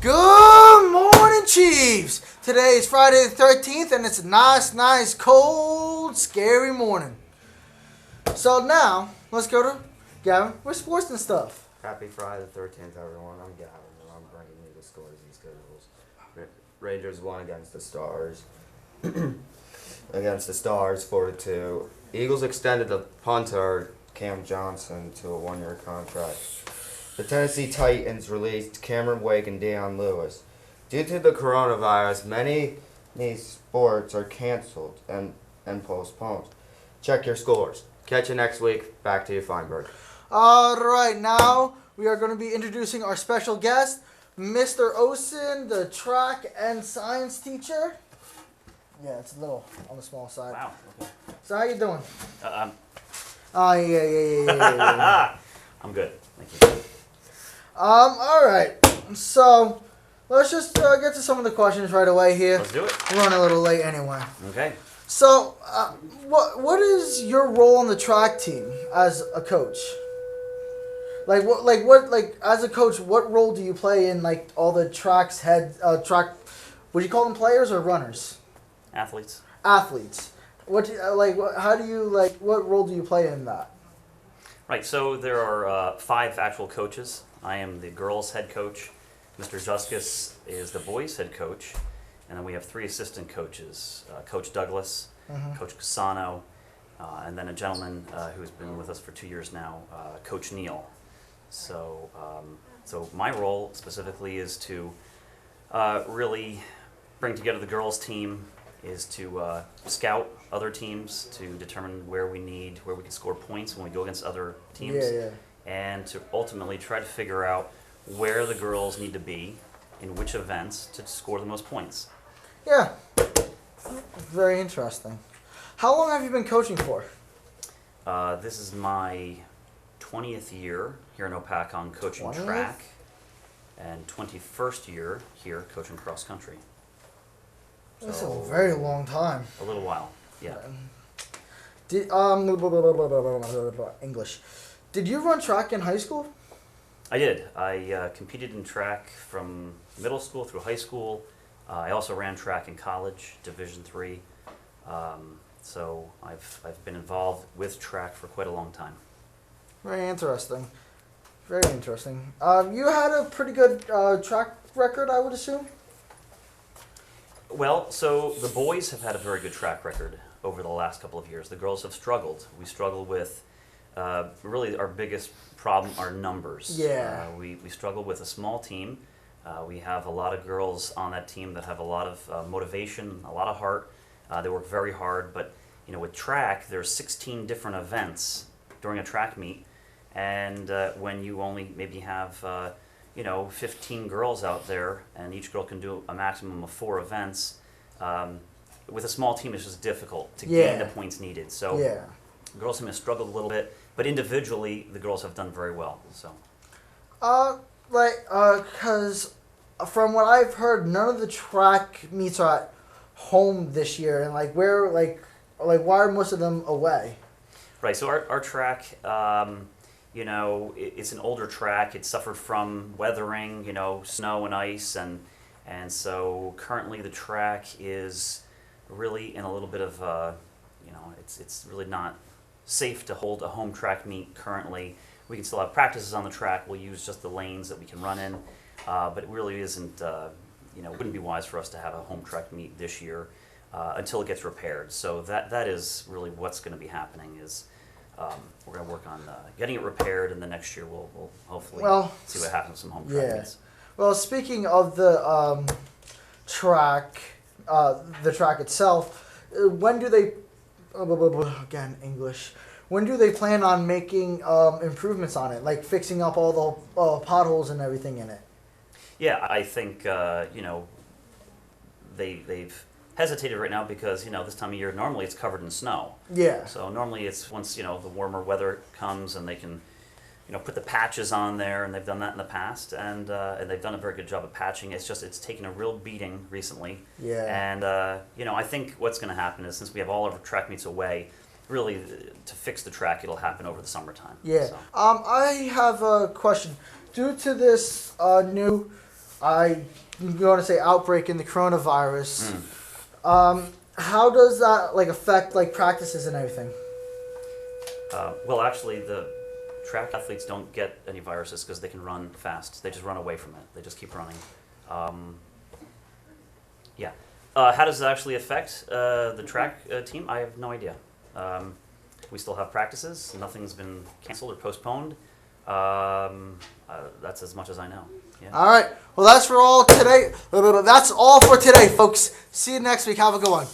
Good morning, Chiefs! Today is Friday the 13th, and it's a nice, cold, scary morning. So now, let's go to Gavin with sports and stuff. Happy Friday the 13th, everyone. I'm Gavin, and I'm bringing you the scores and schedules. Rangers won against the Stars. Against the Stars, 4-2. Eagles extended the punter, Cam Johnson, to a one-year contract. The Tennessee Titans released Cameron Wake and Deion Lewis. Due to the coronavirus, many sports are canceled and postponed. Check your scores. Catch you next week. Back to you, Feinberg. Alright, now we are going to be introducing our special guest, Mr. Osen, the track and science teacher. Yeah, it's a little on the small side. Wow. Okay. So how you doing? Oh, Yeah. I'm good. Thank you. Alright. So, let's just get to some of the questions right away here. Let's do it. We're running a little late anyway. Okay. So, what is your role on the track team as a coach? Like as a coach, what role do you play in like all the track? Would you call them players or runners? Athletes. Athletes. What role do you play in that? Right. So there are 5 actual coaches. I am the girls' head coach. Mr. Juskus is the boys' head coach. And then we have 3 assistant coaches, Coach Douglas, Coach Casano, and then a gentleman who's been with us for 2 years now, Coach Neal. So, so my role specifically is to really bring together the girls' team, is to scout other teams to determine where we can score points when we go against other teams, and to ultimately try to figure out where the girls need to be in which events to score the most points. Yeah. Very interesting. How long have you been coaching for? This is my 20th year here in Opakon coaching 20th? track, and 21st year here coaching cross country. That's So, a very long time. a little while, yeah. English. Did you run track in high school? I did. I competed in track from middle school through high school. I also ran track in college, Division III. So I've been involved with track for quite a long time. Very interesting. Very interesting. You had a pretty good track record, I would assume? Well, so the boys have had a very good track record over the last couple of years. The girls have struggled. We struggle with, really our biggest problem are numbers. Yeah. We struggle with a small team. We have a lot of girls on that team that have a lot of motivation, a lot of heart. They work very hard, but you know, with track, there's 16 different events during a track meet, and when you only maybe have 15 girls out there, and each girl can do a maximum of 4 events, with a small team, it's just difficult to gain the points needed. So the girls have struggled a little bit, but individually, the girls have done very well. So. Because from what I've heard, none of the track meets are at home this year, and why are most of them away? Right. So our track, it's an older track. It suffered from weathering, snow and ice, and so currently the track is really in a little bit of, it's really not safe to hold a home track meet currently. We can still have practices on the track. We'll use just the lanes that we can run in, but it really isn't, wouldn't be wise for us to have a home track meet this year until it gets repaired. So that is really what's going to be happening is we're going to work on getting it repaired, and the next year we'll hopefully see what happens with some home track meets. Well, speaking of the track itself, when do they, again, English, when do they plan on making improvements on it, like fixing up all the potholes and everything in it? Yeah, I think, they've hesitated right now because, this time of year, normally it's covered in snow. Yeah. So normally it's once, the warmer weather comes and they can, put the patches on there, and they've done that in the past, and they've done a very good job of patching. It's just, it's taken a real beating recently. Yeah. And, I think what's going to happen is since we have all of our track meets away, really to fix the track, it'll happen over the summertime. Yeah. So. I have a question. Due to this new I'm going to say outbreak in the coronavirus. Mm. How does that affect practices and everything? Well, actually, the track athletes don't get any viruses because they can run fast. They just run away from it. They just keep running. Yeah. How does it actually affect the track team? I have no idea. We still have practices. Nothing's been canceled or postponed. That's as much as I know. Yeah. All right. Well, that's for all today. That's all for today, folks. See you next week. Have a good one.